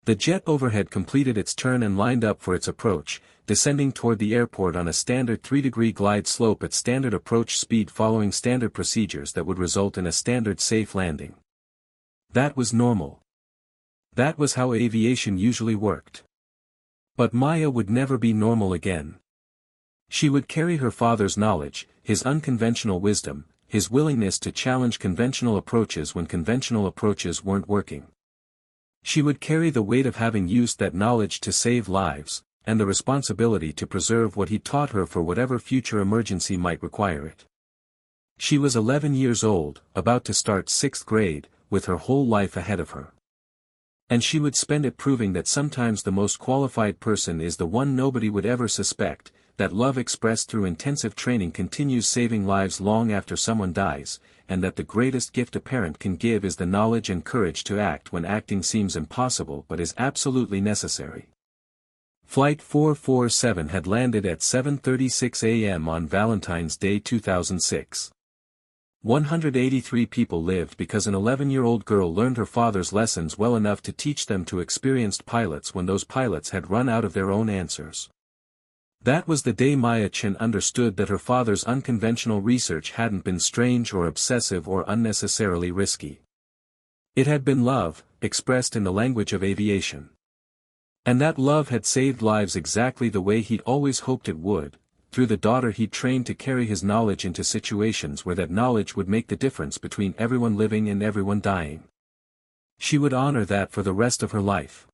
The jet overhead completed its turn and lined up for its approach, descending toward the airport on a standard 3-degree glide slope at standard approach speed following standard procedures that would result in a standard safe landing. That was normal. That was how aviation usually worked. But Maya would never be normal again. She would carry her father's knowledge, his unconventional wisdom, his willingness to challenge conventional approaches when conventional approaches weren't working. She would carry the weight of having used that knowledge to save lives, and the responsibility to preserve what he taught her for whatever future emergency might require it. She was 11 years old, about to start 6th grade, with her whole life ahead of her. And she would spend it proving that sometimes the most qualified person is the one nobody would ever suspect, that love expressed through intensive training continues saving lives long after someone dies, and that the greatest gift a parent can give is the knowledge and courage to act when acting seems impossible but is absolutely necessary. Flight 447 had landed at 7:36 a.m. on Valentine's Day 2006. 183 people lived because an 11-year-old girl learned her father's lessons well enough to teach them to experienced pilots when those pilots had run out of their own answers. That was the day Chen understood that her father's unconventional research hadn't been strange or obsessive or unnecessarily risky. It had been love, expressed in the language of aviation. And that love had saved lives exactly the way he'd always hoped it would, through the daughter he'd trained to carry his knowledge into situations where that knowledge would make the difference between everyone living and everyone dying. She would honor that for the rest of her life.